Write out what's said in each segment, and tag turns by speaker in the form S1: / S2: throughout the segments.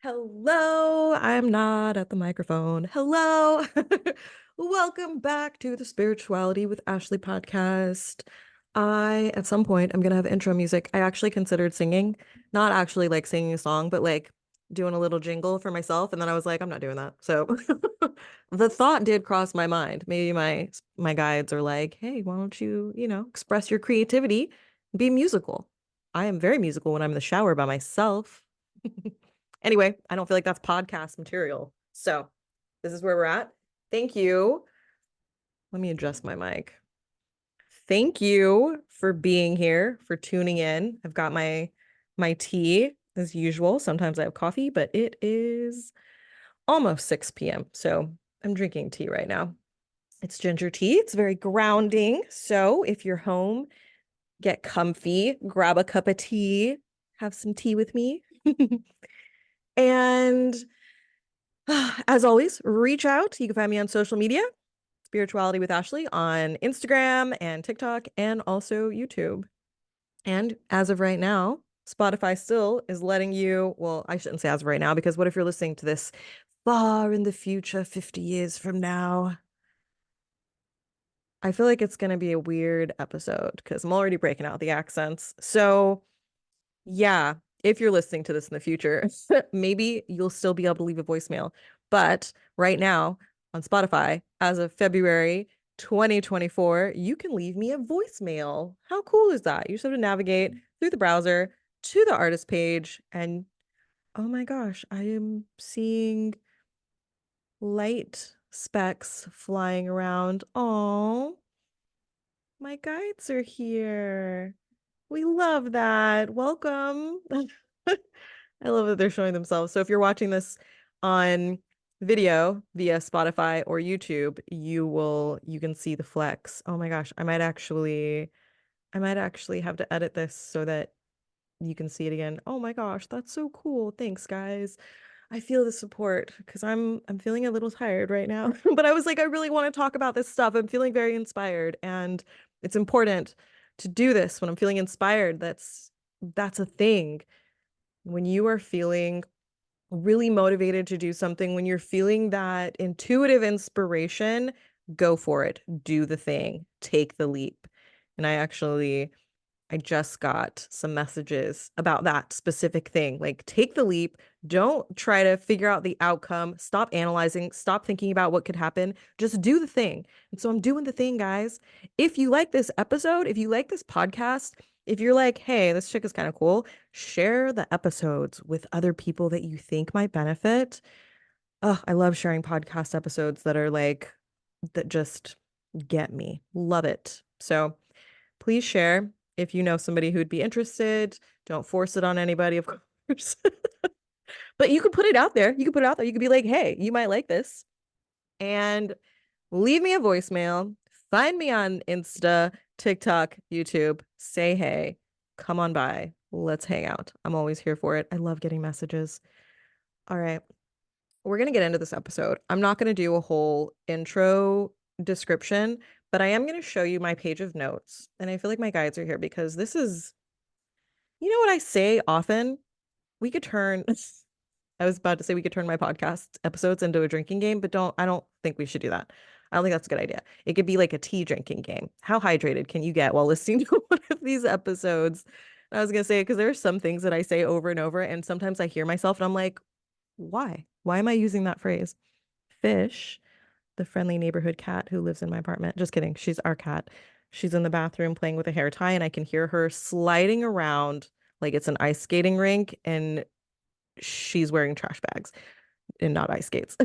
S1: Hello, I'm not at the microphone. Hello. Welcome back to the Spirituality with Ashley podcast. At some point, I'm going to have intro music. I actually considered singing, not actually like singing a song, but like doing a little jingle for myself. And then I was like, I'm not doing that. So the thought did cross my mind. Maybe my guides are like, hey, why don't you, express your creativity, be musical. I am very musical when I'm in the shower by myself. Anyway, I don't feel like that's podcast material. So this is where we're at. Thank you. Let me adjust my mic. Thank you for being here, for tuning in. I've got my tea as usual. Sometimes I have coffee, but it is almost 6 p.m. So I'm drinking tea right now. It's ginger tea. It's very grounding. So if you're home, get comfy, grab a cup of tea, have some tea with me. And as always, reach out. You can find me on social media, Spirituality with Ashley, on Instagram and TikTok, and also YouTube. And as of right now, Spotify still is letting you, well, I shouldn't say as of right now, because what if you're listening to this far in the future, 50 years from now? I feel like it's going to be a weird episode because I'm already breaking out the accents. So, yeah, if you're listening to this in the future, maybe you'll still be able to leave a voicemail. But right now on Spotify, as of February 2024, you can leave me a voicemail. How cool is that? You just have to navigate through the browser to the artist page. And oh my gosh, I am seeing light specks flying around. Oh, my guides are here. We love that. Welcome. I love that they're showing themselves. So if you're watching this on video via Spotify or YouTube, you can see the flex. Oh my gosh, I might actually have to edit this so that you can see it again. Oh my gosh, that's so cool. Thanks, guys. I feel the support because I'm feeling a little tired right now. But I was like, I really want to talk about this stuff. I'm feeling very inspired, and it's important to do this when I'm feeling inspired. That's a thing. When you are feeling really motivated to do something, when you're feeling that intuitive inspiration, go for it. Do the thing. Take the leap. And I just got some messages about that specific thing. Like, take the leap. Don't try to figure out the outcome. Stop analyzing. Stop thinking about what could happen. Just do the thing. And so I'm doing the thing, guys. If you like this episode, if you like this podcast, if you're like, hey, this chick is kind of cool, share the episodes with other people that you think might benefit. Oh, I love sharing podcast episodes that are like, that just get me. Love it. So please share if you know somebody who'd be interested. Don't force it on anybody, of course. But you could put it out there. You could put it out there. You could be like, hey, you might like this. And leave me a voicemail. Find me on Insta, TikTok, YouTube. Say hey. Come on by. Let's hang out. I'm always here for it. I love getting messages. All right. We're going to get into this episode. I'm not going to do a whole intro description, but I am going to show you my page of notes. And I feel like my guides are here because this is, you know what I say often? We could turn, I was about to say we could turn my podcast episodes into a drinking game, but I don't think we should do that. I don't think that's a good idea. It could be like a tea drinking game. How hydrated can you get while listening to one of these episodes? I was going to say, because there are some things that I say over and over, and sometimes I hear myself and I'm like, why? Why am I using that phrase? Fish, the friendly neighborhood cat who lives in my apartment. Just kidding. She's our cat. She's in the bathroom playing with a hair tie, and I can hear her sliding around like it's an ice skating rink, and she's wearing trash bags and not ice skates.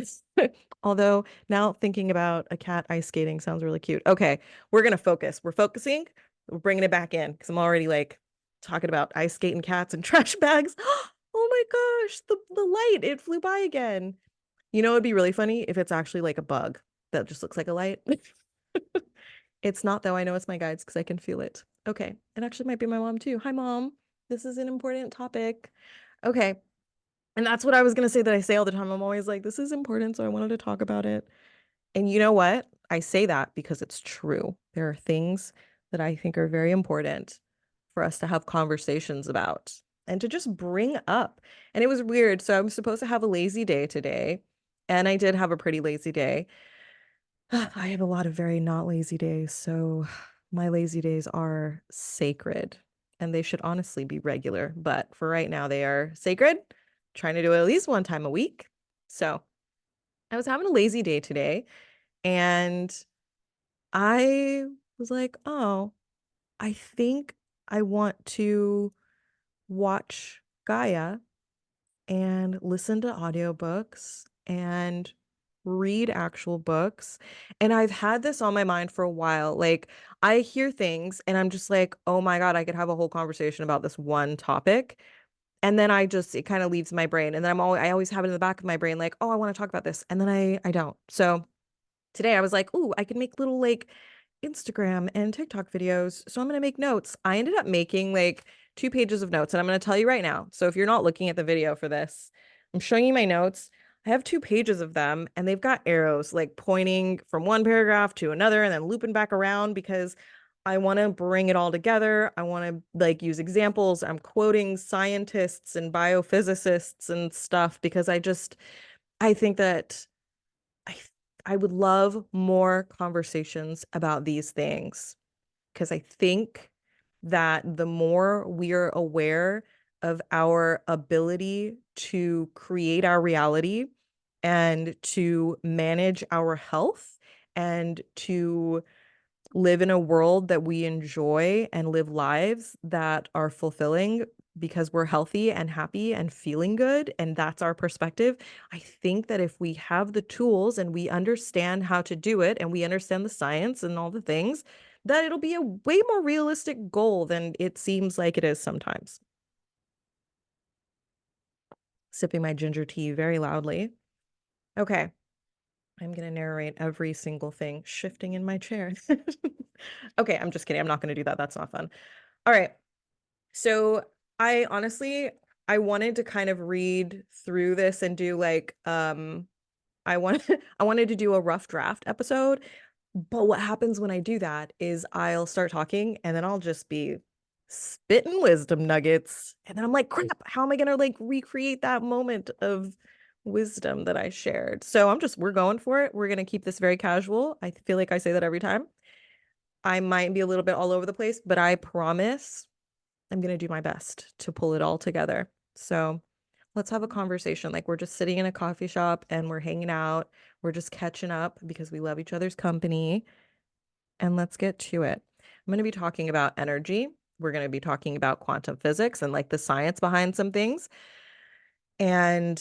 S1: Although now thinking about a cat ice skating sounds really cute. Okay, we're going to focus. We're focusing. We're bringing it back in because I'm already like talking about ice skating cats and trash bags. Oh my gosh, the light, it flew by again. You know, it'd be really funny if it's actually like a bug that just looks like a light. It's not, though. I know it's my guides because I can feel it. Okay. It actually might be my mom too. Hi, mom. This is an important topic. Okay. And that's what I was going to say that I say all the time. I'm always like, this is important, so I wanted to talk about it. And you know what? I say that because it's true. There are things that I think are very important for us to have conversations about. and to just bring up. And it was weird. So I'm supposed to have a lazy day today, and I did have a pretty lazy day. I have a lot of very not lazy days, so my lazy days are sacred, and they should honestly be regular, but for right now they are sacred. Trying to do it at least one time a week. So I was having a lazy day today, and I was like, oh, I think I want to watch Gaia and listen to audiobooks and read actual books. And I've had this on my mind for a while. Like, I hear things and I'm just like, oh my God, I could have a whole conversation about this one topic. And then it kind of leaves my brain. And then I always have it in the back of my brain, like, oh, I want to talk about this. And then I don't. So today I was like, ooh, I can make little like Instagram and TikTok videos. So I'm going to make notes. I ended up making like 2 pages of notes, and I'm going to tell you right now. So if you're not looking at the video for this, I'm showing you my notes. I have 2 pages of them, and they've got arrows like pointing from one paragraph to another and then looping back around because I want to bring it all together. I want to like use examples. I'm quoting scientists and biophysicists and stuff because I think that I I would love more conversations about these things because I think that the more we are aware of our ability to create our reality and to manage our health and to live in a world that we enjoy and live lives that are fulfilling because we're healthy and happy and feeling good, and that's our perspective. I think that if we have the tools and we understand how to do it and we understand the science and all the things, that it'll be a way more realistic goal than it seems like it is sometimes. Sipping my ginger tea very loudly. Okay, I'm going to narrate every single thing shifting in my chair. Okay, I'm just kidding. I'm not going to do that. That's not fun. All right. So I honestly, I wanted to kind of read through this and do like, I wanted, I wanted to do a rough draft episode. But what happens when I do that is I'll start talking and then I'll just be spitting wisdom nuggets. And then I'm like, crap, how am I going to like recreate that moment of wisdom that I shared? So we're going for it. We're going to keep this very casual. I feel like I say that every time. I might be a little bit all over the place, but I promise I'm going to do my best to pull it all together. So let's have a conversation. Like we're just sitting in a coffee shop and we're hanging out. We're just catching up because we love each other's company. And let's get to it. I'm going to be talking about energy. We're going to be talking about quantum physics and like the science behind some things. And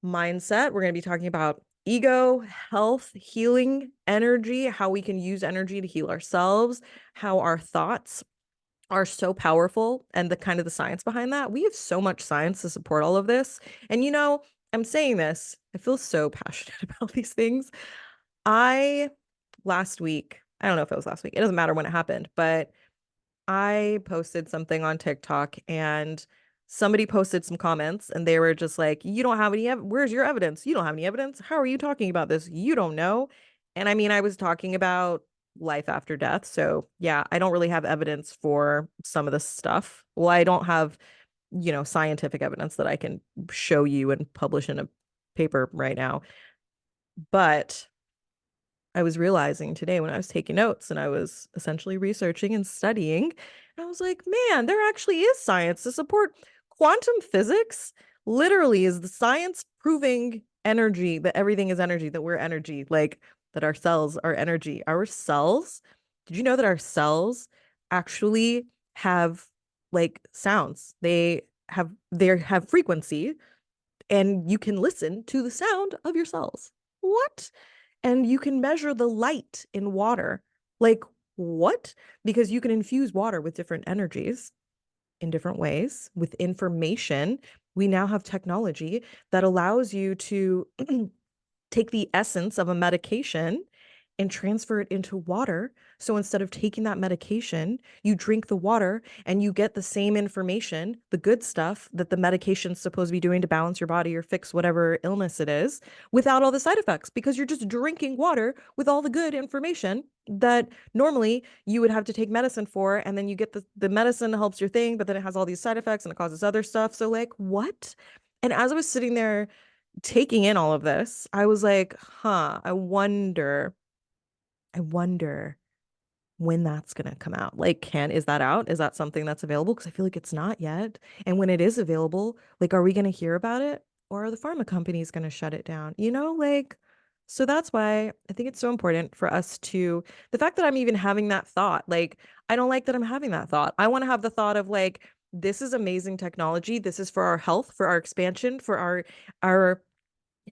S1: mindset. We're going to be talking about ego, health, healing, energy, how we can use energy to heal ourselves, how our thoughts are so powerful, and the kind of the science behind that. We have so much science to support all of this. And I'm saying this, I feel so passionate about these things. Last week, I don't know if it was last week, it doesn't matter when it happened, but I posted something on TikTok and somebody posted some comments and they were just like, you don't have any, where's your evidence? You don't have any evidence. How are you talking about this? You don't know. And I mean, I was talking about life after death. So yeah, I don't really have evidence for some of this stuff. Well, I don't have, scientific evidence that I can show you and publish in a paper right now. But I was realizing today when I was taking notes and I was essentially researching and studying, and I was like, man, there actually is science to support quantum physics. Literally, is the science proving energy, that everything is energy, that we're energy, like that our cells are energy. Our cells, did you know that our cells actually have like sounds? They have frequency, and you can listen to the sound of your cells. What? And you can measure the light in water. Like, what? Because you can infuse water with different energies in different ways with information. We now have technology that allows you to take the essence of a medication and transfer it into water. So instead of taking that medication, you drink the water and you get the same information, the good stuff that the medication's supposed to be doing to balance your body or fix whatever illness it is, without all the side effects, because you're just drinking water with all the good information that normally you would have to take medicine for. And then you get the medicine helps your thing, but then it has all these side effects and it causes other stuff. So like, what? And as I was sitting there taking in all of this, I was like, huh, I wonder when that's going to come out. Like, is that out? Is that something that's available? Because I feel like it's not yet. And when it is available, like, are we going to hear about it? Or are the pharma companies going to shut it down? Like, so that's why I think it's so important for us to, the fact that I'm even having that thought, like, I don't like that I'm having that thought. I want to have the thought of like, this is amazing technology. This is for our health, for our expansion, for our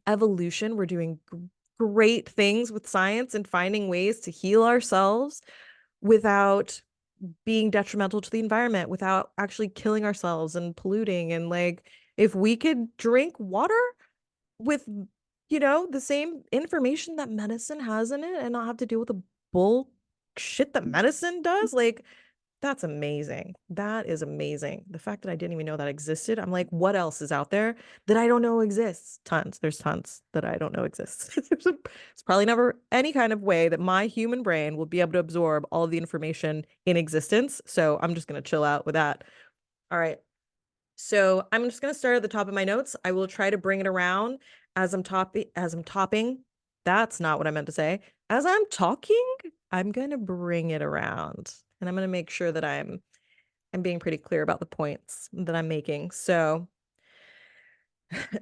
S1: evolution. We're doing great things with science and finding ways to heal ourselves without being detrimental to the environment, without actually killing ourselves and polluting. And like, if we could drink water with, the same information that medicine has in it and not have to deal with the bullshit that medicine does, like, that's amazing. That is amazing. The fact that I didn't even know that existed. I'm like, what else is out there that I don't know exists? Tons. There's tons that I don't know exists. It's probably never any kind of way that my human brain will be able to absorb all of the information in existence. So I'm just going to chill out with that. All right. So I'm just going to start at the top of my notes. I will try to bring it around as I'm topping. That's not what I meant to say. As I'm talking, I'm going to bring it around and I'm going to make sure that I'm being pretty clear about the points that I'm making. So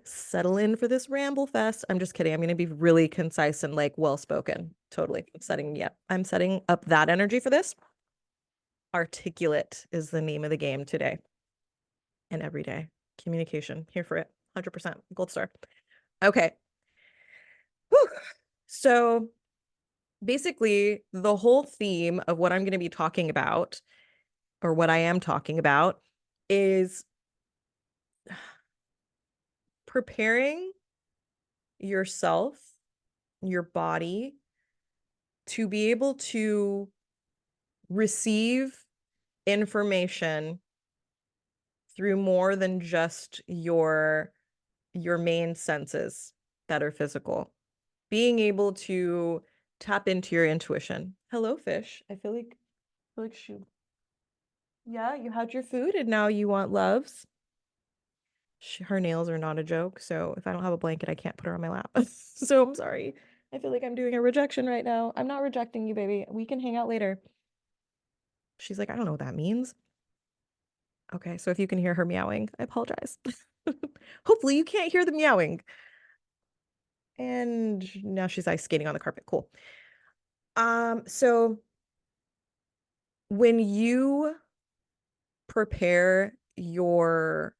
S1: settle in for this ramble fest. I'm just kidding. I'm going to be really concise and like well-spoken. Totally. I'm setting up that energy for this. Articulate is the name of the game today and every day. Communication, here for it. 100%. Gold star. Okay. Whew. So basically, the whole theme of what I'm going to be talking about, or what I am talking about, is preparing yourself, your body, to be able to receive information through more than just your main senses that are physical. Being able to tap into your intuition. Hello, fish. I feel like yeah, you had your food and now you want loves. Her nails are not a joke, so if I don't have a blanket, I can't put her on my lap. So I'm sorry. I feel like I'm doing a rejection right now. I'm not rejecting you, baby. We can hang out later. She's like, I don't know what that means. Okay, so if you can hear her meowing, I apologize. Hopefully you can't hear the meowing. And now she's ice skating on the carpet. Cool. So when you prepare your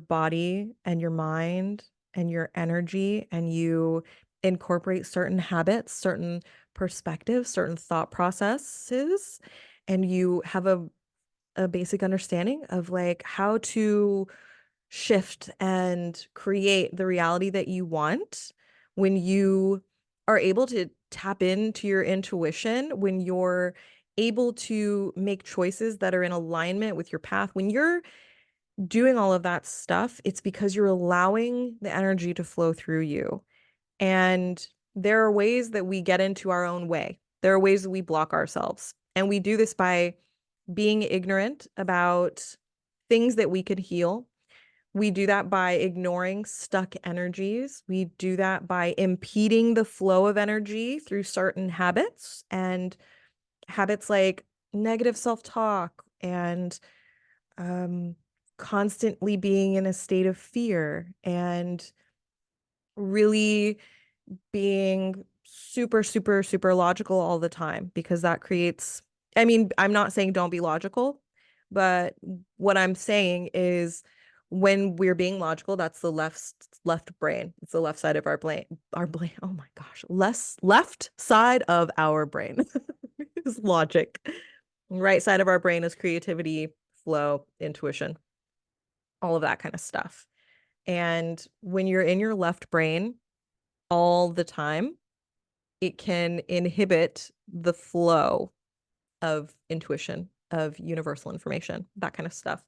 S1: body and your mind and your energy and you incorporate certain habits, certain perspectives, certain thought processes, and you have a basic understanding of like how to shift and create the reality that you want, when you are able to tap into your intuition, when you're able to make choices that are in alignment with your path, when you're doing all of that stuff, it's because you're allowing the energy to flow through you. And there are ways that we get into our own way. There are ways that we block ourselves. And we do this by being ignorant about things that we could heal. We do that by ignoring stuck energies. We do that by impeding the flow of energy through certain habits, and habits like negative self-talk and constantly being in a state of fear and really being super, super, super logical all the time, because that creates, I mean, I'm not saying don't be logical, but what I'm saying is when we're being logical, that's the left brain. It's the left side of our brain. Oh my gosh. Left side of our brain is logic. Right side of our brain is creativity, flow, intuition, all of that kind of stuff. And when you're in your left brain all the time, it can inhibit the flow of intuition, of universal information, that kind of stuff.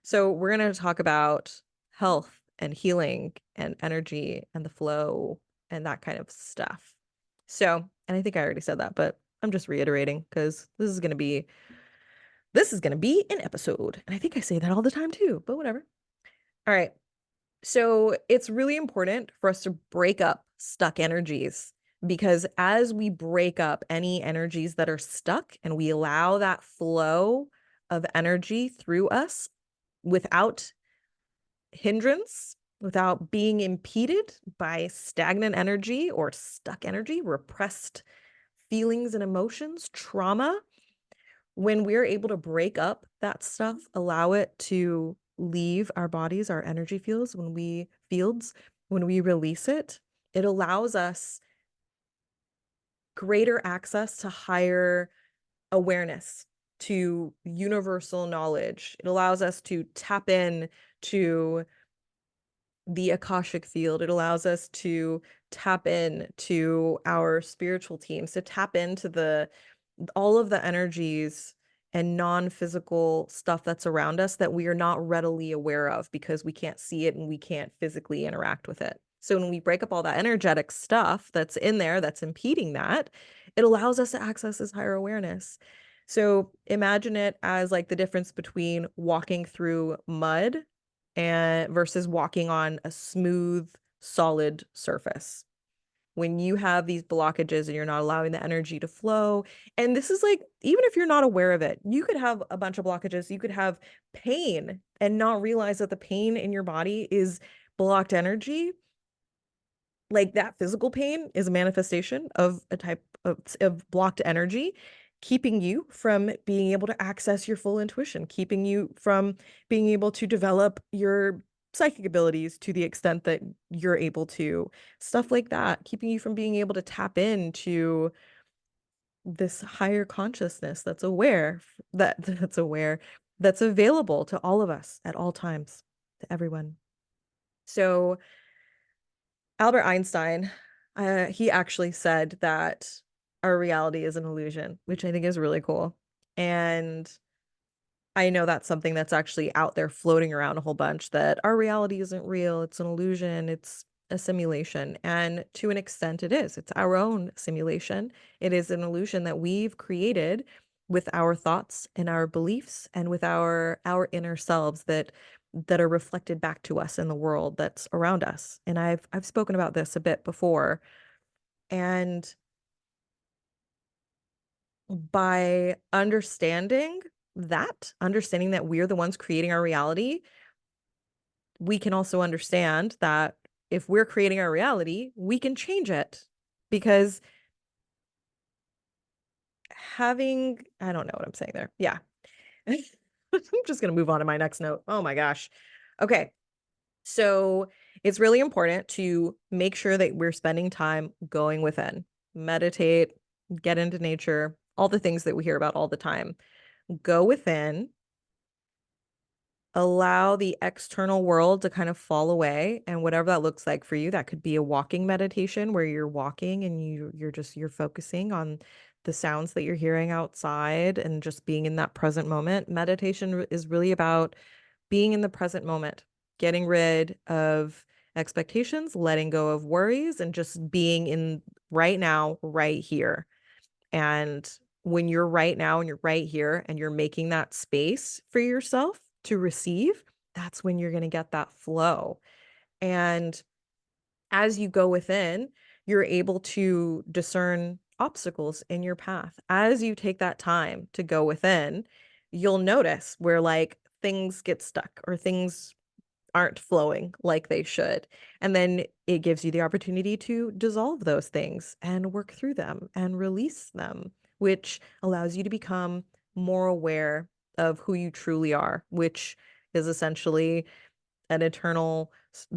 S1: So we're going to talk about health and healing and energy and the flow and that kind of stuff. So, and I think I already said that, but I'm just reiterating because this is going to be an episode. And I think I say that all the time too, but whatever. All right. So it's really important for us to break up stuck energies because as we break up any energies that are stuck and we allow that flow of energy through us without hindrance, without being impeded by stagnant energy or stuck energy, repressed feelings and emotions, trauma, when we're able to break up that stuff, allow it to leave our bodies, our energy fields, when we release it, it allows us greater access to higher awareness, to universal knowledge. It allows us to tap in to the Akashic field. It allows us to tap in to our spiritual teams, to tap into all of the energies and non-physical stuff that's around us that we are not readily aware of because we can't see it and we can't physically interact with it. So when we break up all that energetic stuff that's in there that's impeding that, it allows us to access this higher awareness. So imagine it as like the difference between walking through mud and versus walking on a smooth, solid surface. When you have these blockages and you're not allowing the energy to flow, and this is like, even if you're not aware of it, you could have a bunch of blockages, you could have pain and not realize that the pain in your body is blocked energy. Like that physical pain is a manifestation of a type of blocked energy, keeping you from being able to access your full intuition, keeping you from being able to develop your psychic abilities to the extent that you're able to, stuff like that, keeping you from being able to tap into this higher consciousness that's available to all of us at all times, to everyone. So Albert Einstein, he actually said that our reality is an illusion, which I think is really cool. And I know that's something that's actually out there floating around a whole bunch, that our reality isn't real. It's an illusion. It's a simulation. And to an extent, it is. It's our own simulation. It is an illusion that we've created with our thoughts and our beliefs and with our inner selves that are reflected back to us in the world that's around us. And I've spoken about this a bit before. And by understanding that we're the ones creating our reality, we can also understand that if we're creating our reality, we can change it. Because I don't know what I'm saying there. Yeah. I'm just going to move on to my next note. Oh my gosh. Okay. So it's really important to make sure that we're spending time going within, meditate, get into nature, all the things that we hear about all the time. Go within, allow the external world to kind of fall away, and whatever that looks like for you, that could be a walking meditation where you're walking and you're focusing on the sounds that you're hearing outside and just being in that present moment. Meditation is really about being in the present moment, getting rid of expectations, letting go of worries, and just being in right now, right here. And when you're right now and you're right here and you're making that space for yourself to receive, that's when you're going to get that flow. And as you go within, you're able to discern obstacles in your path. As you take that time to go within, you'll notice where like things get stuck or things aren't flowing like they should. And then it gives you the opportunity to dissolve those things and work through them and release them, which allows you to become more aware of who you truly are, which is essentially an eternal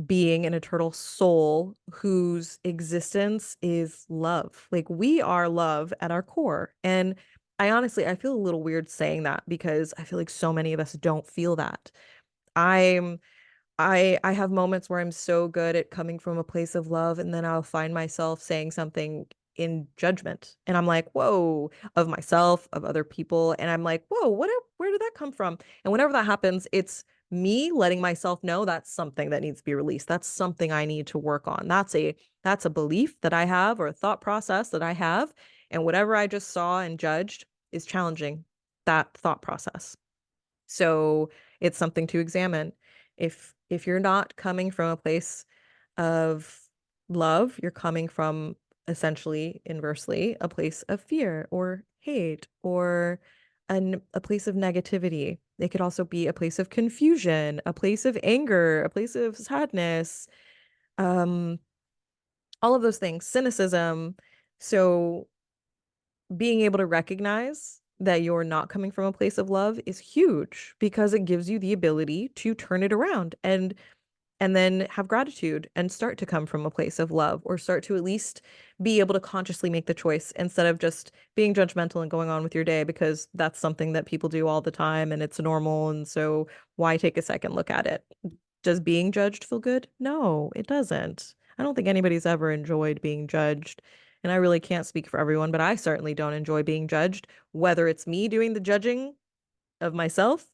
S1: being, an eternal soul whose existence is love. Like we are love at our core. And I feel a little weird saying that because I feel like so many of us don't feel that. I'm I have moments where I'm so good at coming from a place of love, and then I'll find myself saying something in judgment. And I'm like, whoa, of myself, of other people. And I'm like, whoa, where did that come from? And whenever that happens, it's me letting myself know that's something that needs to be released. That's something I need to work on. That's a belief that I have, or a thought process that I have. And whatever I just saw and judged is challenging that thought process. So it's something to examine. If you're not coming from a place of love, you're coming from, essentially inversely, a place of fear or hate, or a place of negativity. It could also be a place of confusion, a place of anger, a place of sadness, um, all of those things, cynicism. So being able to recognize that you're not coming from a place of love is huge, because it gives you the ability to turn it around and then have gratitude and start to come from a place of love, or start to at least be able to consciously make the choice instead of just being judgmental and going on with your day, because that's something that people do all the time and it's normal. And so why take a second look at it? Does being judged feel good? No, it doesn't. I don't think anybody's ever enjoyed being judged. And I really can't speak for everyone, but I certainly don't enjoy being judged, whether it's me doing the judging of myself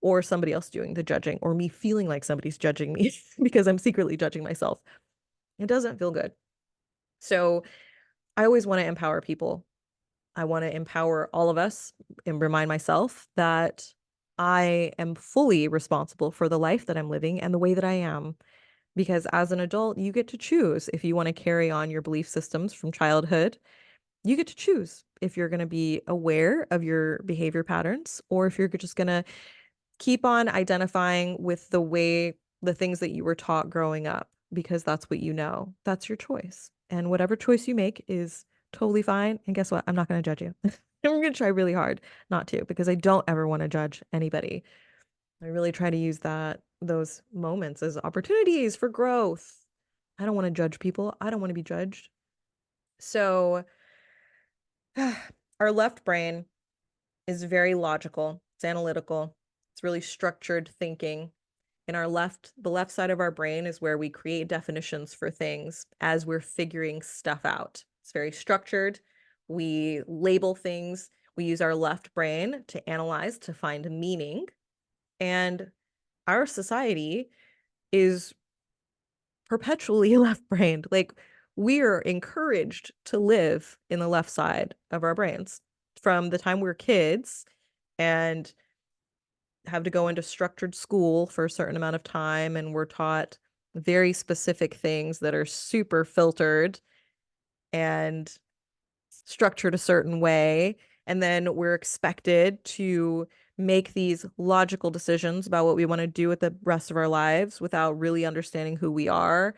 S1: or somebody else doing the judging, or me feeling like somebody's judging me because I'm secretly judging myself. It doesn't feel good. So I always want to empower people. I want to empower all of us and remind myself that I am fully responsible for the life that I'm living and the way that I am. Because as an adult, you get to choose if you want to carry on your belief systems from childhood. You get to choose if you're going to be aware of your behavior patterns, or if you're just going to keep on identifying with the things that you were taught growing up, because that's what you know. That's your choice. And whatever choice you make is totally fine. And guess what? I'm not going to judge you. I'm going to try really hard not to, because I don't ever want to judge anybody. I really try to use those moments as opportunities for growth. I don't want to judge people. I don't want to be judged. So our left brain is very logical. It's analytical. It's really structured thinking. And the left side of our brain is where we create definitions for things as we're figuring stuff out. It's very structured. We label things. We use our left brain to analyze, to find meaning. And our society is perpetually left-brained. Like, we're encouraged to live in the left side of our brains from the time we're kids, and have to go into structured school for a certain amount of time, and we're taught very specific things that are super filtered and structured a certain way. And then we're expected to make these logical decisions about what we want to do with the rest of our lives without really understanding who we are.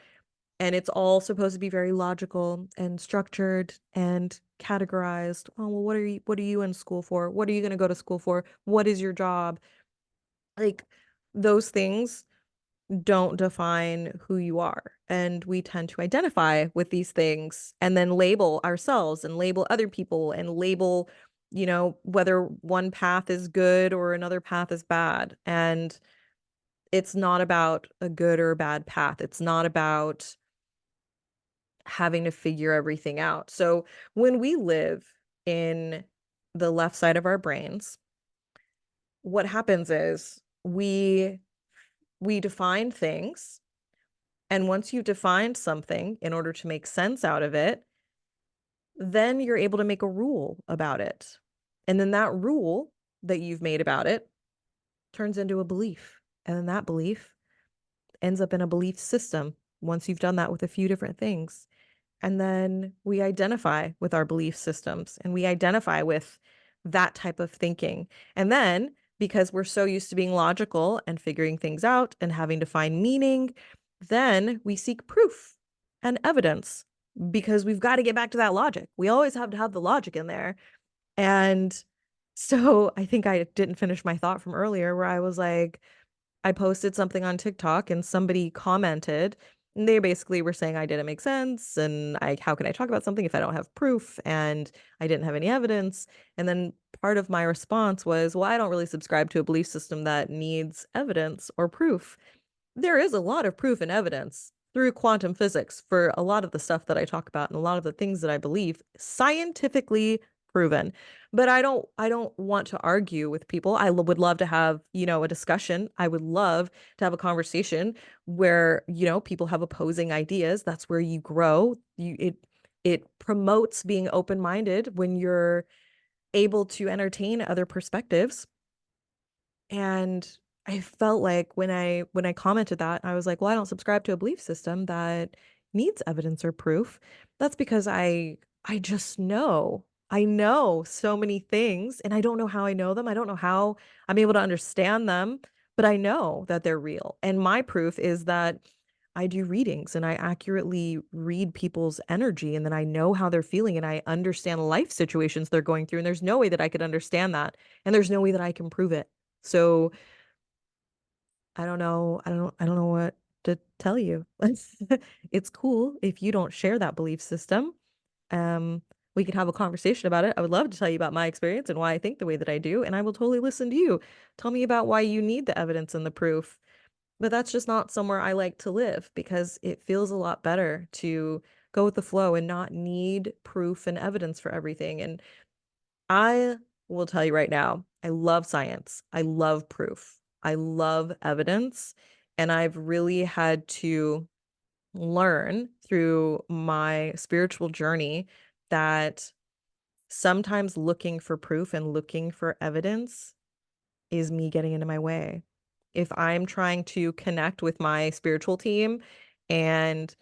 S1: And it's all supposed to be very logical and structured and categorized. Oh, well, what are you in school for? What are you going to go to school for? What is your job? Like, those things don't define who you are. And we tend to identify with these things and then label ourselves and label other people and label, whether one path is good or another path is bad. And it's not about a good or a bad path. It's not about having to figure everything out. So when we live in the left side of our brains, what happens is we define things. And once you've defined something in order to make sense out of it, then you're able to make a rule about it. And then that rule that you've made about it turns into a belief. And then that belief ends up in a belief system once you've done that with a few different things. And then we identify with our belief systems, and we identify with that type of thinking. And then, because we're so used to being logical and figuring things out and having to find meaning, then we seek proof and evidence, because we've got to get back to that logic. We always have to have the logic in there. And so I think I didn't finish my thought from earlier, where I was like, I posted something on TikTok and somebody commented, and they basically were saying I didn't make sense, and how can I talk about something if I don't have proof, and I didn't have any evidence. And then part of my response was, well, I don't really subscribe to a belief system that needs evidence or proof. There is a lot of proof and evidence through quantum physics for a lot of the stuff that I talk about and a lot of the things that I believe, scientifically proven. But I don't want to argue with people. Would love to have, a discussion. I would love to have a conversation where, people have opposing ideas. That's where you grow. It promotes being open-minded when you're able to entertain other perspectives. And I felt like when I commented that, I was like, well, I don't subscribe to a belief system that needs evidence or proof. That's because I just know. I know so many things and I don't know how I know them. I don't know how I'm able to understand them, but I know that they're real. And my proof is that I do readings and I accurately read people's energy and then I know how they're feeling and I understand life situations they're going through. And there's no way that I could understand that. And there's no way that I can prove it. So I don't know. I don't know what to tell you. It's cool if you don't share that belief system. Um, we can have a conversation about it. I would love to tell you about my experience and why I think the way that I do, and I will totally listen to you. Tell me about why you need the evidence and the proof. But that's just not somewhere I like to live because it feels a lot better to go with the flow and not need proof and evidence for everything. And I will tell you right now, I love science. I love proof. I love evidence. And I've really had to learn through my spiritual journey that sometimes looking for proof and looking for evidence is me getting into my way. If I'm trying to connect with my spiritual team and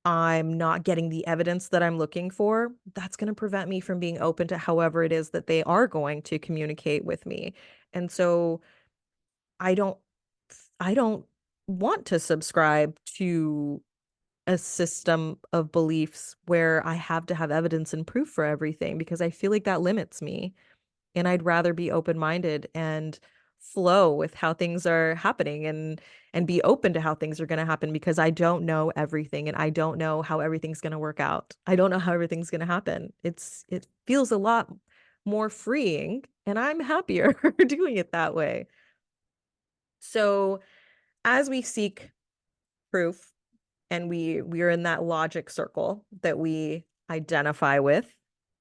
S1: I'm not getting the evidence that I'm looking for, that's going to prevent me from being open to however it is that they are going to communicate with me. And so I don't I don't want to subscribe to a system of beliefs where I have to have evidence and proof for everything because I feel like that limits me. And I'd rather be open-minded and flow with how things are happening and be open to how things are going to happen because I don't know everything and I don't know how everything's going to work out. I don't know how everything's going to happen. It feels a lot more freeing and I'm happier doing it that way. So, as we seek proof and we are in that logic circle that we identify with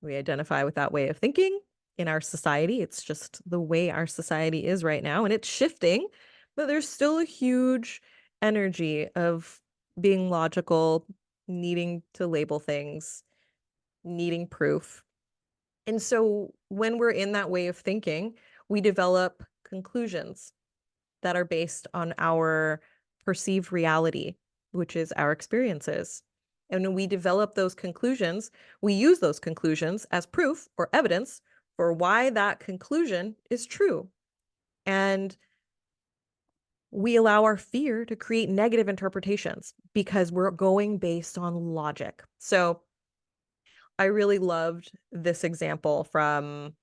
S1: that way of thinking in our society. It's just the way our society is right now and it's shifting, but there's still a huge energy of being logical, needing to label things, needing proof. And so when we're in that way of thinking, we develop conclusions that are based on our perceived reality, which is our experiences. And when we develop those conclusions, we use those conclusions as proof or evidence for why that conclusion is true. And we allow our fear to create negative interpretations because we're going based on logic. So I really loved this example from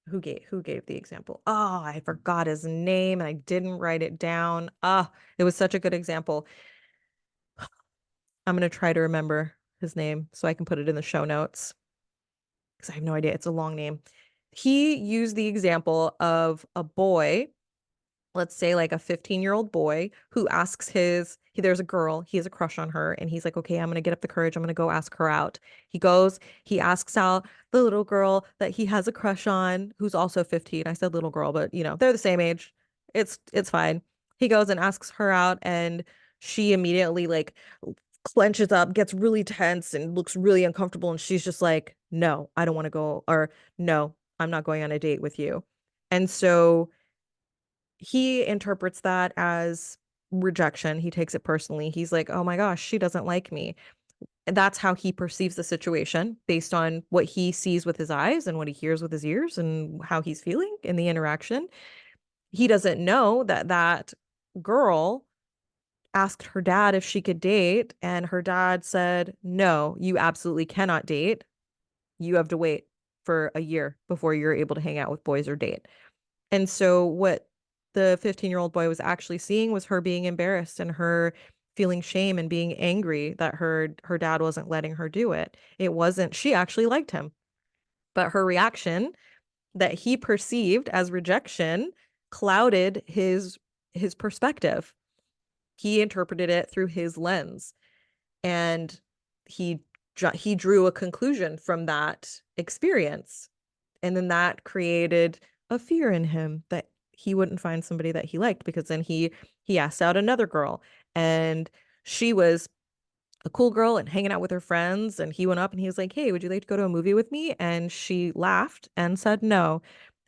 S1: who gave the example? Oh, I forgot his name and I didn't write it down. Ah, it was such a good example. I'm gonna try to remember his name so I can put it in the show notes because I have no idea. It's a long name. He used the example of a boy, let's say like a 15-year-old boy who asks there's a girl, he has a crush on her, and he's like, okay, I'm gonna get up the courage, I'm gonna go ask her out. He goes, he asks out the little girl that he has a crush on, who's also 15. I said little girl, but they're the same age. It's fine. He goes and asks her out, and she immediately like clenches up, gets really tense, and looks really uncomfortable, and she's just like, no, I don't want to go, or no, I'm not going on a date with you. And so he interprets that as rejection. He takes it personally. He's like, oh my gosh, she doesn't like me. And that's how he perceives the situation based on what he sees with his eyes and what he hears with his ears and how he's feeling in the interaction. He doesn't know that that girl asked her dad if she could date, and her dad said, no, you absolutely cannot date. You have to wait for a year before you're able to hang out with boys or date. And so what the 15-year-old boy was actually seeing was her being embarrassed and her feeling shame and being angry that her dad wasn't letting her do it. It wasn't, she actually liked him, but her reaction that he perceived as rejection clouded his perspective. He interpreted it through his lens, and he he drew a conclusion from that experience. And then that created a fear in him that he wouldn't find somebody that he liked, because then he asked out another girl, and she was a cool girl and hanging out with her friends, and he went up and he was like, "Hey, would you like to go to a movie with me?" And she laughed and said no.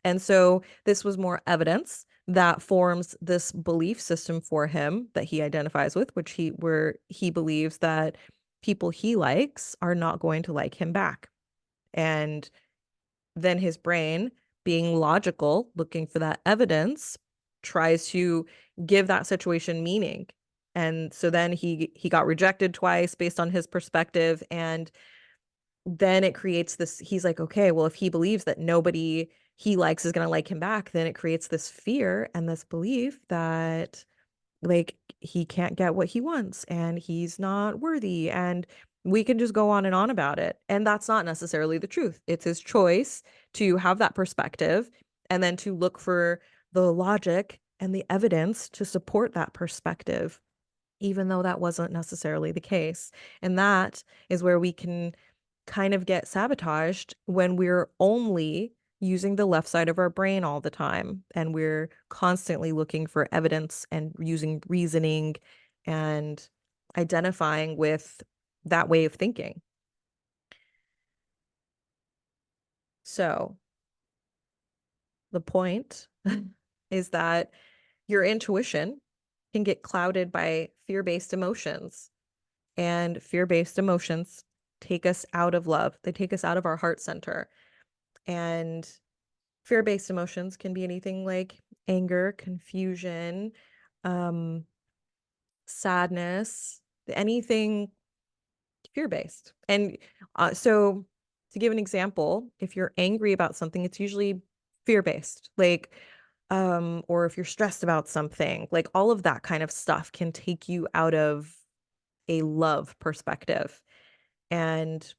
S1: And so this was more evidence that forms this belief system for him that he identifies with, which where he believes that people he likes are not going to like him back. And then his brain, being logical, looking for that evidence, tries to give that situation meaning. And so then he got rejected twice based on his perspective, and then it creates this, he's like, okay, well, if he believes that nobody he likes is going to like him back, then it creates this fear and this belief that, like, he can't get what he wants and he's not worthy, and we can just go on and on about it. And that's not necessarily the truth. It's his choice to have that perspective and then to look for the logic and the evidence to support that perspective, even though that wasn't necessarily the case. And that is where we can kind of get sabotaged, when we're only using the left side of our brain all the time, and we're constantly looking for evidence and using reasoning and identifying with that way of thinking. So the point is that your intuition can get clouded by fear-based emotions, and fear-based emotions take us out of love. They take us out of our heart center. And fear-based emotions can be anything like anger, confusion, um, sadness, anything fear-based. And so to give an example, if you're angry about something, it's usually fear-based. Like, or if you're stressed about something, like all of that kind of stuff can take you out of a love perspective. And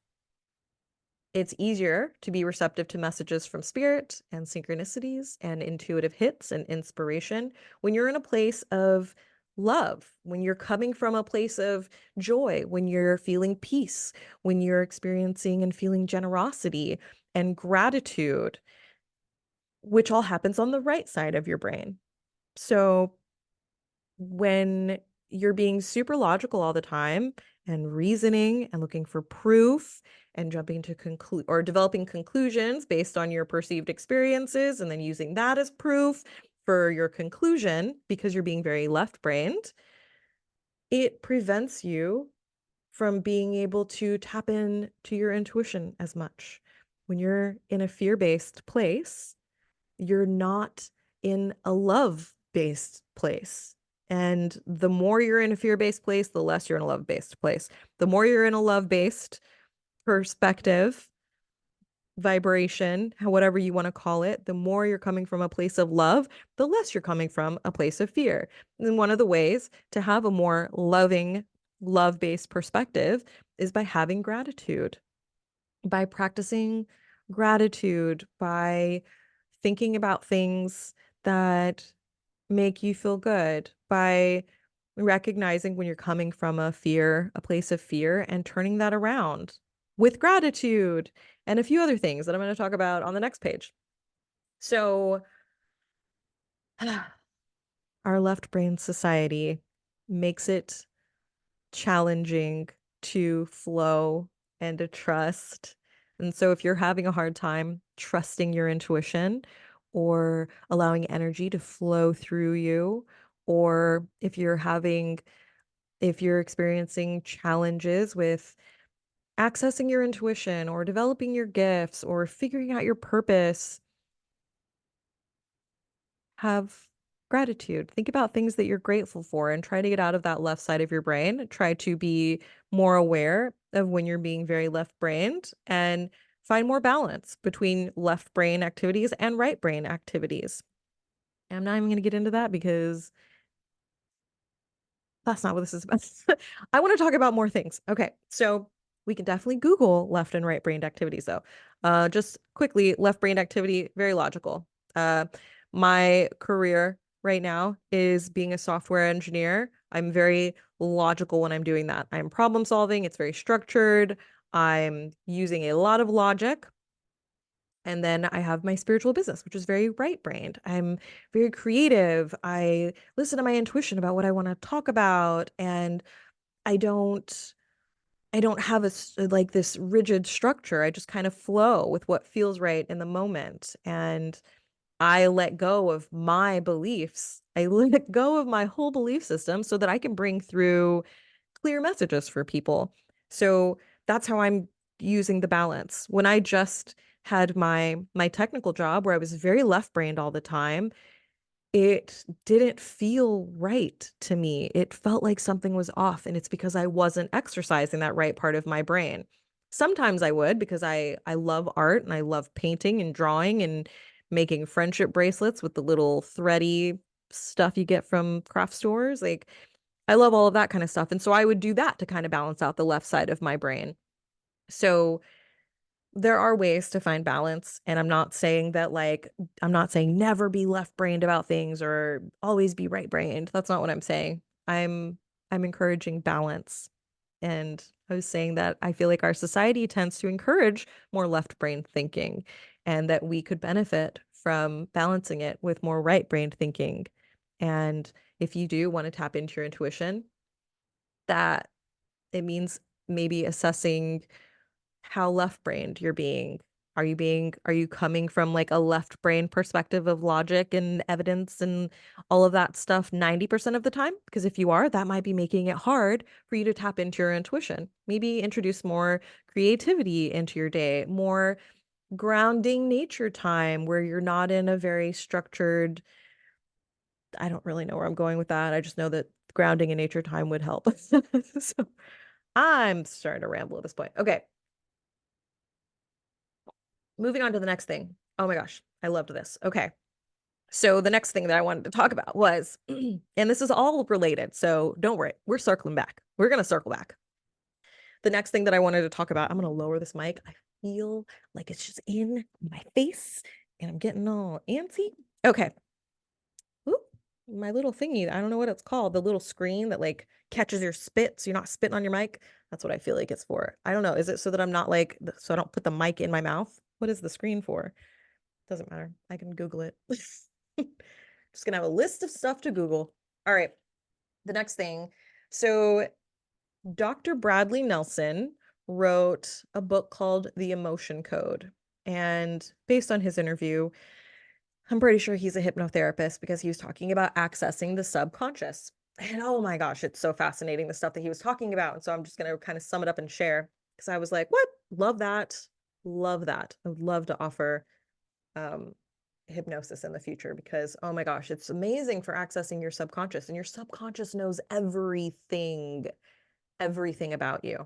S1: it's easier to be receptive to messages from spirit and synchronicities and intuitive hits and inspiration when you're in a place of love, when you're coming from a place of joy, when you're feeling peace, when you're experiencing and feeling generosity and gratitude, which all happens on the right side of your brain. So when you're being super logical all the time and reasoning and looking for proof and jumping to conclude or developing conclusions based on your perceived experiences and then using that as proof for your conclusion because you're being very left-brained, it prevents you from being able to tap in to your intuition as much. When you're in a fear-based place, you're not in a love-based place. And the more you're in a fear-based place, the less you're in a love-based place. The more you're in a love-based perspective, vibration, whatever you want to call it, the more you're coming from a place of love, the less you're coming from a place of fear. And one of the ways to have a more loving, love-based perspective is by having gratitude, by practicing gratitude, by thinking about things that make you feel good, by recognizing when you're coming from a place of fear, and turning that around with gratitude and a few other things that I'm going to talk about on the next page. So, our left brain society makes it challenging to flow and to trust. And so if you're having a hard time trusting your intuition or allowing energy to flow through you, or if you're experiencing challenges with accessing your intuition or developing your gifts or figuring out your purpose, have gratitude. Think about things that you're grateful for and try to get out of that left side of your brain. Try to be more aware of when you're being very left-brained and find more balance between left brain activities and right brain activities. I'm not even going to get into that because that's not what this is about. I want to talk about more things. Okay, so we can definitely Google left and right brain activities though. Just quickly, left brain activity, very logical. My career right now is being a software engineer. I'm very logical when I'm doing that. I'm problem solving, it's very structured. I'm using a lot of logic. And then I have my spiritual business, which is very right-brained. I'm very creative. I listen to my intuition about what I want to talk about, and I don't I don't have like this rigid structure. I just kind of flow with what feels right in the moment. And I let go of my beliefs. I let go of my whole belief system so that I can bring through clear messages for people. So that's how I'm using the balance. When I just had my technical job where I was very left-brained all the time, it didn't feel right to me. It felt like something was off, and it's because I wasn't exercising that right part of my brain. Sometimes I would because I love art and I love painting and drawing and making friendship bracelets with the little thready stuff you get from craft stores. Like I love all of that kind of stuff. And so I would do that to kind of balance out the left side of my brain. So there are ways to find balance, and I'm not saying that like I'm not saying never be left-brained about things or always be right-brained. That's not what I'm saying. I'm encouraging balance. And I was saying that I feel like our society tends to encourage more left-brained thinking and that we could benefit from balancing it with more right-brained thinking. And if you do want to tap into your intuition, that it means maybe assessing how left-brained you're being. Are you coming from like a left brain perspective of logic and evidence and all of that stuff 90% of the time? Because if you are, that might be making it hard for you to tap into your intuition. Maybe introduce more creativity into your day, more grounding nature time where you're not in a very structured, I don't really know where I'm going with that. I just know that grounding in nature time would help. So I'm starting to ramble at this point. Okay. Moving on to the next thing. Oh my gosh, I loved this. Okay. So the next thing that I wanted to talk about was, and this is all related, so don't worry, we're circling back. We're going to circle back. The next thing that I wanted to talk about, I'm going to lower this mic. I feel like it's just in my face and I'm getting all antsy. Okay. Ooh, my little thingy, I don't know what it's called, the little screen that like catches your spit so you're not spitting on your mic. That's what I feel like it's for. I don't know. Is it so that I'm not like, so I don't put the mic in my mouth? What is the screen for? Doesn't matter. I can Google it. Just gonna have a list of stuff to Google. All right. The next thing. So Dr. Bradley Nelson wrote a book called The Emotion Code. And based on his interview, I'm pretty sure he's a hypnotherapist because he was talking about accessing the subconscious. And oh my gosh, it's so fascinating the stuff that he was talking about. And so I'm just going to kind of sum it up and share because I was like, what? Love that. Love that. I would love to offer um, hypnosis in the future because, oh my gosh, it's amazing for accessing your subconscious. And your subconscious knows everything about you,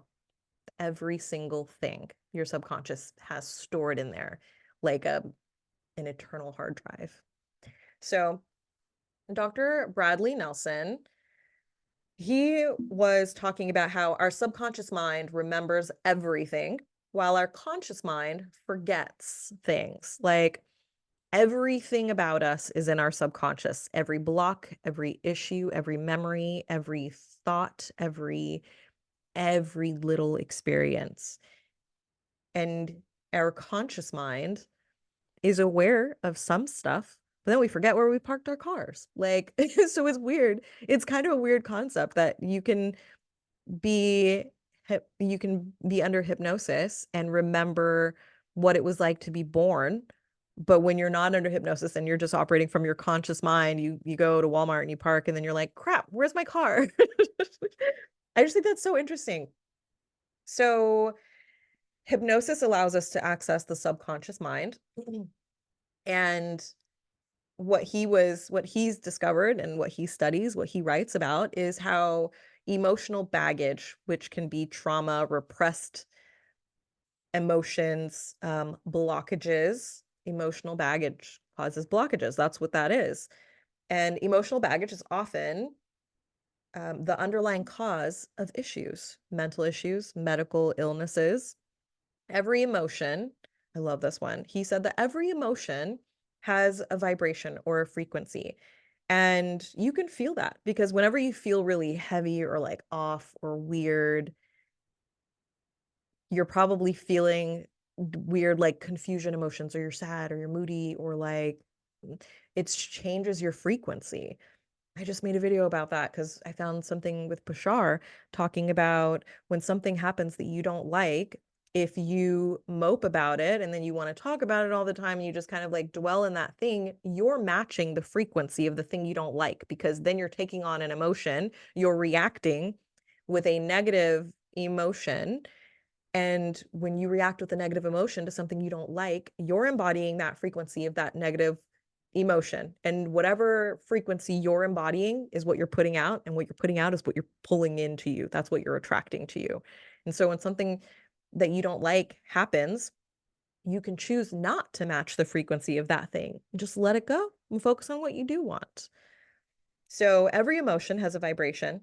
S1: every single thing your subconscious has stored in there, like an eternal hard drive. So Dr. Bradley Nelson, he was talking about how our subconscious mind remembers everything while our conscious mind forgets things. Like everything about us is in our subconscious. Every block, every issue, every memory, every thought, every little experience. And our conscious mind is aware of some stuff, but then we forget where we parked our cars. Like, so it's weird. It's kind of a weird concept that be you can be under hypnosis and remember what it was like to be born. But when you're not under hypnosis and you're just operating from your conscious mind, you go to Walmart and you park and then you're like, crap, where's my car? I just think that's so interesting. So hypnosis allows us to access the subconscious mind. And what he's discovered and what he studies, what he writes about is how emotional baggage, which can be trauma, repressed emotions, blockages, emotional baggage causes blockages. That's what that is. And emotional baggage is often the underlying cause of issues, mental issues, medical illnesses. Every emotion, I love this one. He said that every emotion has a vibration or a frequency. And you can feel that because whenever you feel really heavy or like off or weird, you're probably feeling weird, like confusion emotions, or you're sad or you're moody, or like it changes your frequency. I just made a video about that because I found something with Bashar talking about when something happens that you don't like, if you mope about it and then you want to talk about it all the time and you just kind of like dwell in that thing, you're matching the frequency of the thing you don't like, because then you're taking on an emotion, you're reacting with a negative emotion. And when you react with a negative emotion to something you don't like, you're embodying that frequency of that negative emotion. And whatever frequency you're embodying is what you're putting out. And what you're putting out is what you're pulling into you. That's what you're attracting to you. And so when something that you don't like happens, you can choose not to match the frequency of that thing. Just let it go and focus on what you do want. So every emotion has a vibration.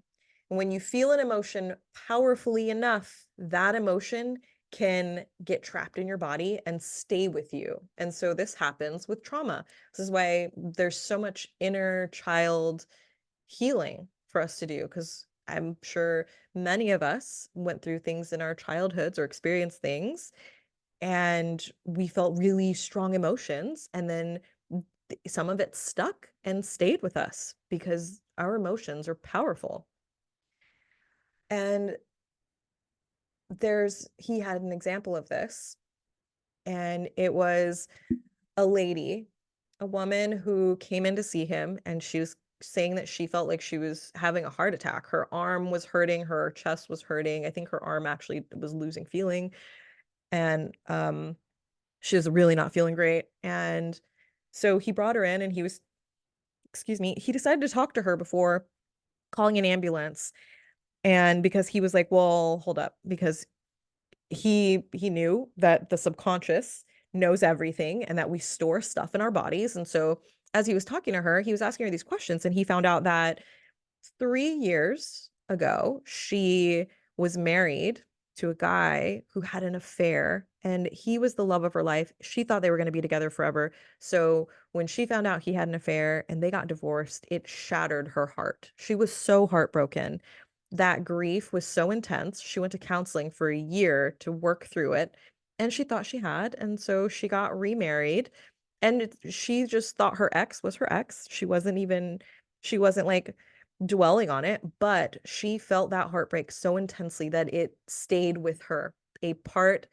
S1: And when you feel an emotion powerfully enough, that emotion can get trapped in your body and stay with you. And so this happens with trauma. This is why there's so much inner child healing for us to do, because I'm sure many of us went through things in our childhoods or experienced things, and we felt really strong emotions, and then some of it stuck and stayed with us because our emotions are powerful. And he had an example of this, and it was a lady, a woman who came in to see him, and she was saying that she felt like she was having a heart attack. Her arm was hurting, her chest was hurting. I think her arm actually was losing feeling, and she was really not feeling great. And so he brought her in, and he decided to talk to her before calling an ambulance. And because he was like, well, hold up, because he knew that the subconscious knows everything and that we store stuff in our bodies. And so as he was talking to her, he was asking her these questions, and he found out that 3 years ago, she was married to a guy who had an affair, and he was the love of her life. She thought they were going to be together forever. So when she found out he had an affair and they got divorced, it shattered her heart. She was so heartbroken. That grief was so intense. She went to counseling for a year to work through it, and she thought she had. And so she got remarried, and she just thought her ex was her ex. She wasn't like dwelling on it, but she felt that heartbreak so intensely that it stayed with her. A part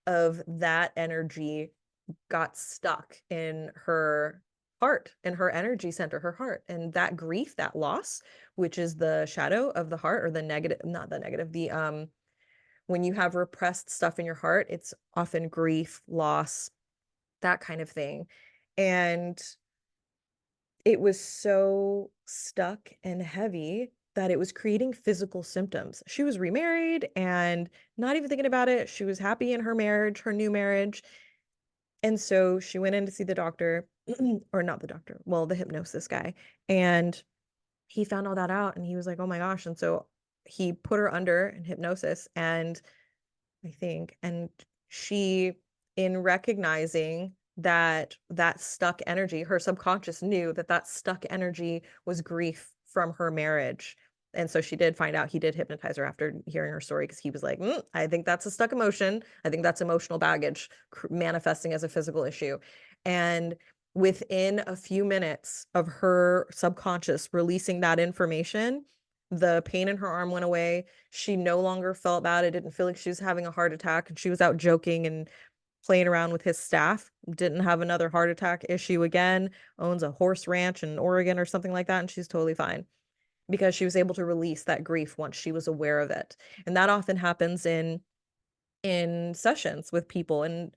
S1: of that energy got stuck in her heart, in her energy center, her heart. And that grief, that loss, which is the shadow of the heart, or the negative, not the negative, when you have repressed stuff in your heart, it's often grief, loss, that kind of thing. And it was so stuck and heavy that it was creating physical symptoms. She was remarried and not even thinking about it. She was happy in her marriage, her new marriage. And so she went in to see the doctor, or not the doctor, well, the hypnosis guy. And he found all that out, and he was like, oh my gosh. And so he put her under in hypnosis, and I think. And she, in recognizing that stuck energy, her subconscious knew that that stuck energy was grief from her marriage. And so she did find out he did hypnotize her after hearing her story, because he was like, I think that's a stuck emotion. I think that's emotional baggage manifesting as a physical issue. And within a few minutes of her subconscious releasing that information, the pain in her arm went away. She no longer felt bad. It didn't feel like she was having a heart attack, and she was out joking and playing around with his staff. Didn't have another heart attack issue again. Owns a horse ranch in Oregon or something like that, and she's totally fine because she was able to release that grief once she was aware of it. And that often happens in sessions with people. And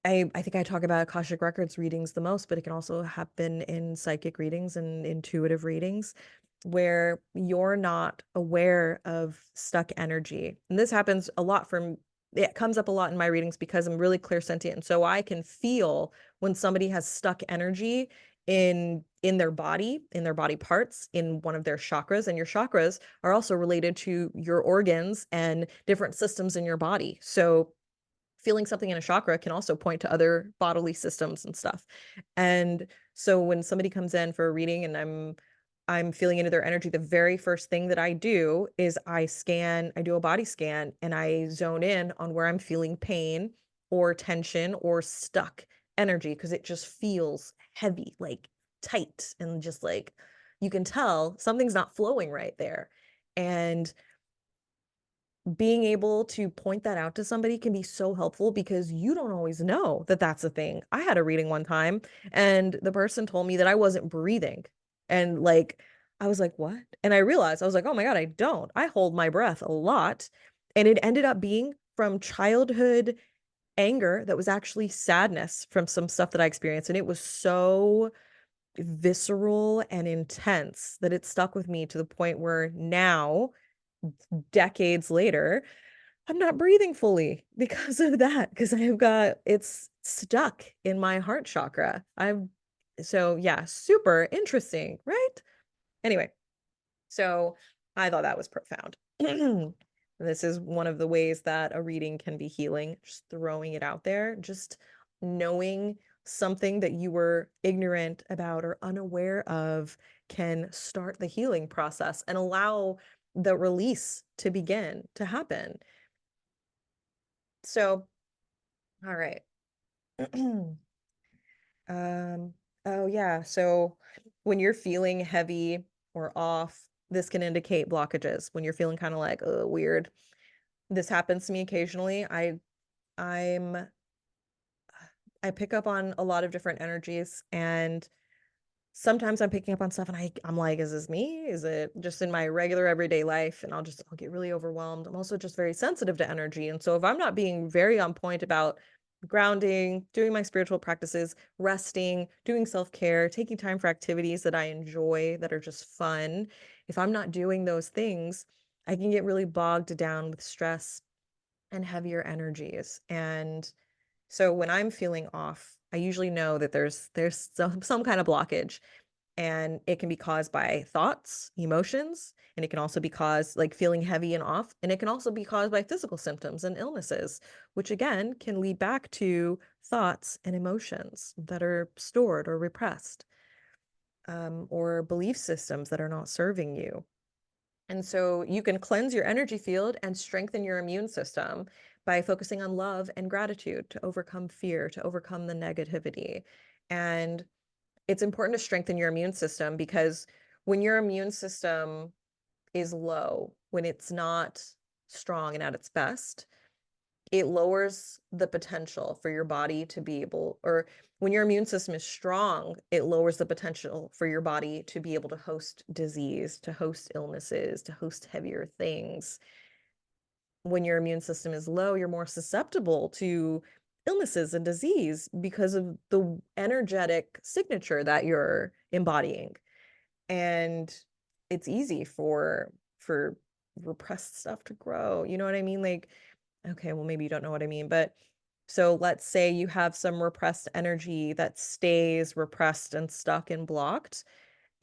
S1: I think I talk about Akashic Records readings the most, but it can also happen in psychic readings and intuitive readings where you're not aware of stuck energy. And this happens a lot it comes up a lot in my readings because I'm really clairsentient. And so I can feel when somebody has stuck energy in their body, in their body parts, in one of their chakras. And your chakras are also related to your organs and different systems in your body. So feeling something in a chakra can also point to other bodily systems and stuff. And so when somebody comes in for a reading and I'm feeling into their energy, the very first thing that I do is I do a body scan and I zone in on where I'm feeling pain or tension or stuck energy, because it just feels heavy, like tight, and just like you can tell something's not flowing right there. And being able to point that out to somebody can be so helpful, because you don't always know that that's a thing. I had a reading one time and the person told me that I wasn't breathing. And like, I was like, what? And I realized, I was like, oh my God, I don't. I hold my breath a lot. And it ended up being from childhood anger that was actually sadness from some stuff that I experienced. And it was so visceral and intense that it stuck with me to the point where now, decades later, I'm not breathing fully because of that, because it's stuck in my heart chakra. So yeah, super interesting, right? Anyway, so I thought that was profound. This is one of the ways that a reading can be healing, just throwing it out there, just knowing something that you were ignorant about or unaware of can start the healing process and allow the release to begin to happen. So, all right. Oh yeah. So when you're feeling heavy or off, this can indicate blockages. When you're feeling kind of like, oh, weird. This happens to me occasionally. I'm I pick up on a lot of different energies, and sometimes I'm picking up on stuff and I'm like, is this me? Is it just in my regular everyday life? And I'll get really overwhelmed. I'm also just very sensitive to energy. And so if I'm not being very on point about grounding, doing my spiritual practices, resting, doing self-care, taking time for activities that I enjoy, that are just fun, if I'm not doing those things, I can get really bogged down with stress and heavier energies. And so when I'm feeling off, I usually know that there's some kind of blockage, and it can be caused by thoughts, emotions, and it can also be caused like feeling heavy and off, and it can also be caused by physical symptoms and illnesses, which again can lead back to thoughts and emotions that are stored or repressed, or belief systems that are not serving you. And so you can cleanse your energy field and strengthen your immune system by focusing on love and gratitude to overcome fear, to overcome the negativity. And it's important to strengthen your immune system, because when your immune system is low, when it's not strong and at its best, it lowers the potential for your body to be able, or when your immune system is strong, it lowers the potential for your body to be able to host disease, to host illnesses, to host heavier things. When your immune system is low, you're more susceptible to illnesses and disease because of the energetic signature that you're embodying. And it's easy for repressed stuff to grow. You know what I mean? Like, okay, well, maybe you don't know what I mean, but so let's say you have some repressed energy that stays repressed and stuck and blocked.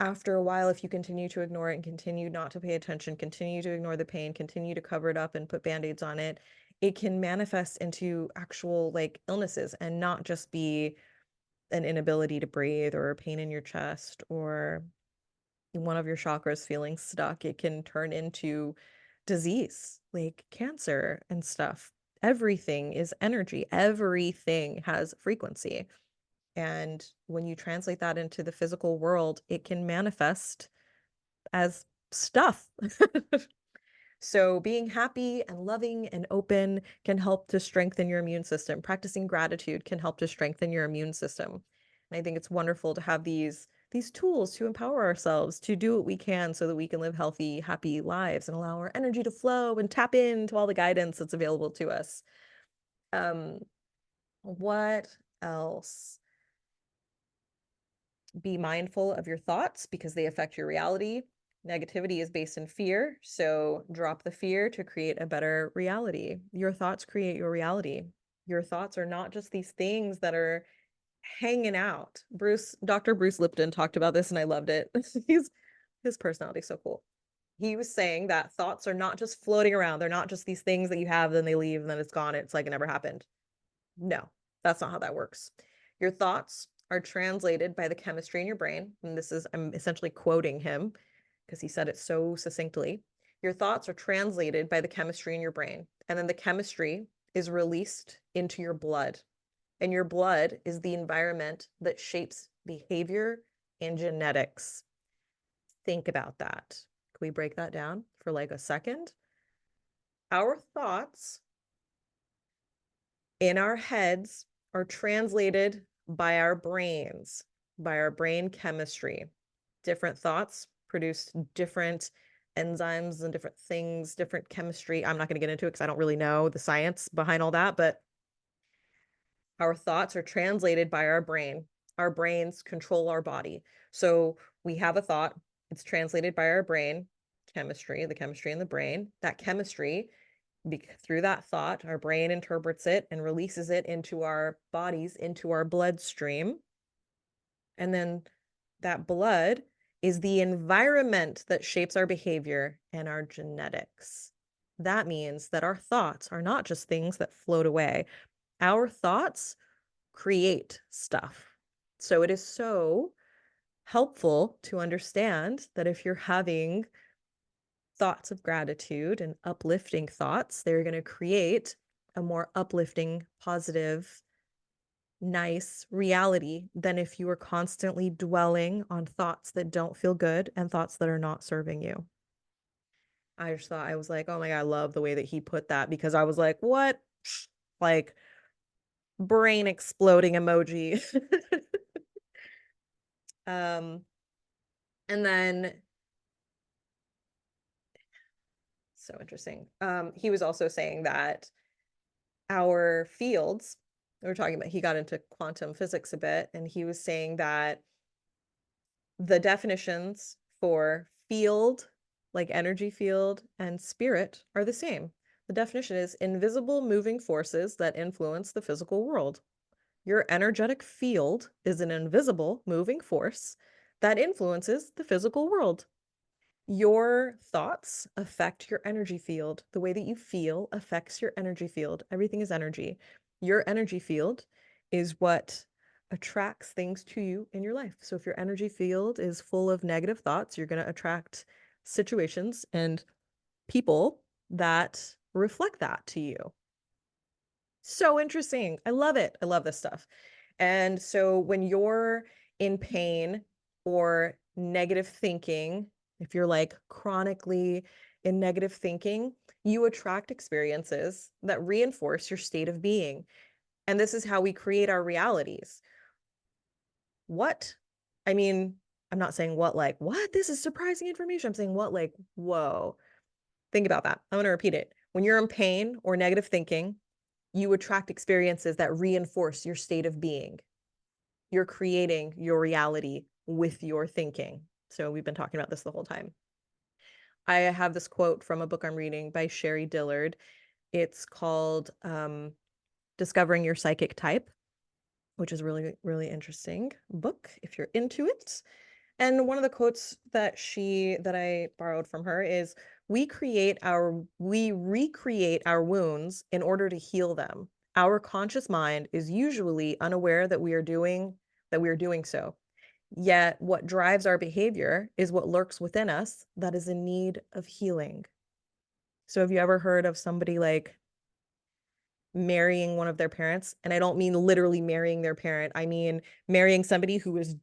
S1: After a while, if you continue to ignore it and continue not to pay attention, continue to ignore the pain, continue to cover it up and put band-aids on it, it can manifest into actual like illnesses, and not just be an inability to breathe or a pain in your chest or one of your chakras feeling stuck. It can turn into disease like cancer and stuff. Everything is energy, everything has frequency. And when you translate that into the physical world, it can manifest as stuff. So being happy and loving and open can help to strengthen your immune system. Practicing gratitude can help to strengthen your immune system. And I think it's wonderful to have these tools to empower ourselves to do what we can so that we can live healthy, happy lives and allow our energy to flow and tap into all the guidance that's available to us. What else? Be mindful of your thoughts because they affect your reality. Negativity is based in fear, so drop the fear to create a better reality. Your thoughts create your reality. Your thoughts are not just these things that are hanging out. Dr. Bruce Lipton talked about this and I loved it. His personality is so cool. He was saying that thoughts are not just floating around. They're not just these things that you have, then they leave, and then it's gone. It's like it never happened. No, that's not how that works. Your thoughts are translated by the chemistry in your brain. And this is, I'm essentially quoting him because he said it so succinctly. Your thoughts are translated by the chemistry in your brain. And then the chemistry is released into your blood. And your blood is the environment that shapes behavior and genetics. Think about that. Can we break that down for like a second? Our thoughts in our heads are translated by our brains, by our brain chemistry. Different thoughts produce different enzymes and different things, different chemistry. I'm not going to get into it because I don't really know the science behind all that, but our thoughts are translated by our brain. Our brains control our body. So we have a thought, it's translated by our brain chemistry, the chemistry in the brain. That chemistry, through that thought, our brain interprets it and releases it into our bodies, into our bloodstream. And then that blood is the environment that shapes our behavior and our genetics. That means that our thoughts are not just things that float away. Our thoughts create stuff. So it is so helpful to understand that if you're having thoughts of gratitude and uplifting thoughts, they're going to create a more uplifting, positive, nice reality than if you are constantly dwelling on thoughts that don't feel good and thoughts that are not serving you. I just thought, I was like, oh my God, I love the way that he put that, because I was like, what? Like, brain exploding emoji. And then, so interesting. He was also saying that our fields, we were talking about, he got into quantum physics a bit, and he was saying that the definitions for field, like energy field, and spirit are the same. The definition is invisible moving forces that influence the physical world. Your energetic field is an invisible moving force that influences the physical world. Your thoughts affect your energy field. The way that you feel affects your energy field. Everything is energy. Your energy field is what attracts things to you in your life. So if your energy field is full of negative thoughts, you're going to attract situations and people that reflect that to you. So interesting. I love it. I love this stuff. And so when you're in pain or negative thinking, if you're like chronically in negative thinking, you attract experiences that reinforce your state of being. And this is how we create our realities. What? I mean, I'm not saying what, like, what? This is surprising information. I'm saying what, like, whoa. Think about that. I'm going to repeat it. When you're in pain or negative thinking, you attract experiences that reinforce your state of being. You're creating your reality with your thinking. So we've been talking about this the whole time. I have this quote from a book I'm reading by Sherry Dillard. It's called Discovering Your Psychic Type, which is really, really interesting book if you're into it. And one of the quotes that I borrowed from her is, we recreate our wounds in order to heal them. Our conscious mind is usually unaware that we are doing so. Yet what drives our behavior is what lurks within us that is in need of healing. So have you ever heard of somebody like marrying one of their parents? And I don't mean literally marrying their parent. I mean marrying somebody who is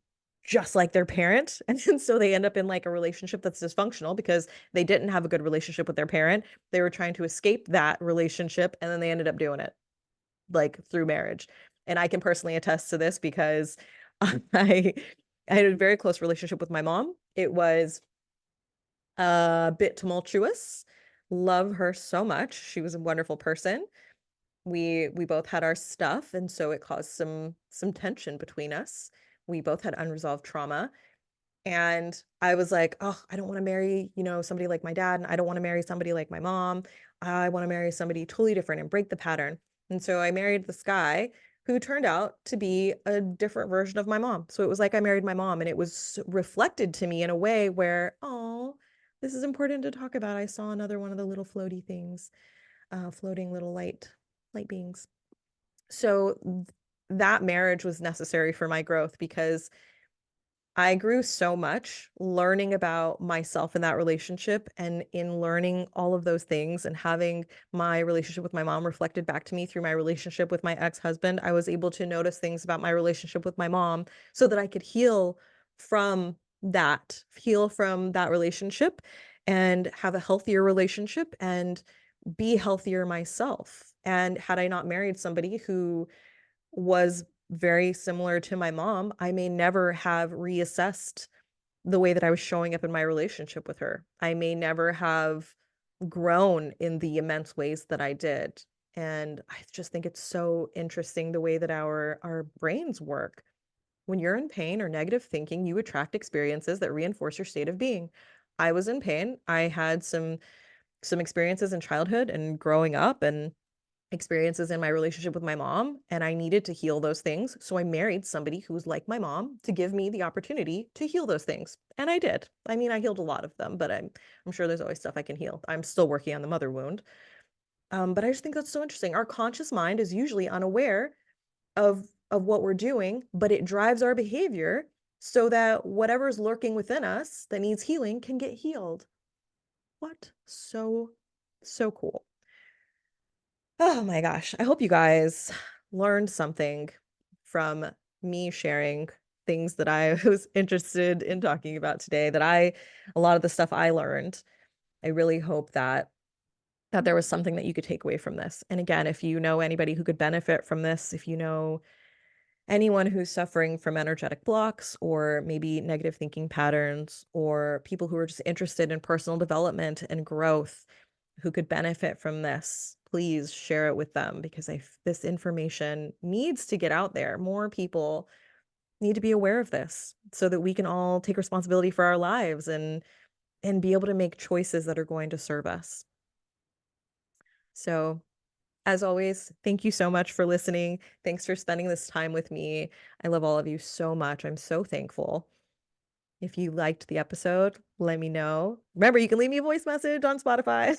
S1: just like their parent. And then so they end up in like a relationship that's dysfunctional because they didn't have a good relationship with their parent. They were trying to escape that relationship, and then they ended up doing it like through marriage. And I can personally attest to this because I had a very close relationship with my mom. It was a bit tumultuous. Love her so much. She was a wonderful person. We both had our stuff, and so it caused some tension between us. We both had unresolved trauma. And I was like, oh, I don't want to marry, somebody like my dad, and I don't want to marry somebody like my mom. I want to marry somebody totally different and break the pattern. And so I married this guy who turned out to be a different version of my mom. So it was like I married my mom, and it was reflected to me in a way where, oh, this is important to talk about. I saw another one of the little floaty things, floating little light beings. So that marriage was necessary for my growth because I grew so much learning about myself in that relationship, and in learning all of those things and having my relationship with my mom reflected back to me through my relationship with my ex-husband. I was able to notice things about my relationship with my mom so that I could heal from that relationship and have a healthier relationship and be healthier myself. And had I not married somebody who was very similar to my mom, I may never have reassessed the way that I was showing up in my relationship with her. I may never have grown in the immense ways that I did. And I just think it's so interesting the way that our brains work. When you're in pain or negative thinking, you attract experiences that reinforce your state of being. I was in pain. I had some experiences in childhood and growing up and experiences in my relationship with my mom, and I needed to heal those things. So I married somebody who was like my mom to give me the opportunity to heal those things. And I did. I mean, I healed a lot of them, but I'm sure there's always stuff I can heal. I'm still working on the mother wound. But I just think that's so interesting. Our conscious mind is usually unaware of what we're doing, but it drives our behavior so that whatever's lurking within us that needs healing can get healed. What? So cool. Oh my gosh. I hope you guys learned something from me sharing things that I was interested in talking about today, a lot of the stuff I learned. I really hope that there was something that you could take away from this. And again, if you know anybody who could benefit from this, if you know anyone who's suffering from energetic blocks or maybe negative thinking patterns, or people who are just interested in personal development and growth who could benefit from this, please share it with them, because this information needs to get out there. More people need to be aware of this so that we can all take responsibility for our lives and be able to make choices that are going to serve us. So, as always, thank you so much for listening. Thanks for spending this time with me. I love all of you so much. I'm so thankful. If you liked the episode, let me know. Remember, you can leave me a voice message on Spotify,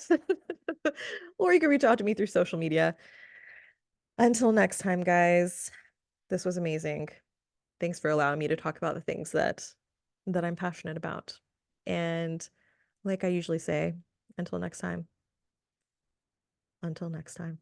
S1: or you can reach out to me through social media. Until next time, guys, this was amazing. Thanks for allowing me to talk about the things that I'm passionate about. And like I usually say, until next time. Until next time.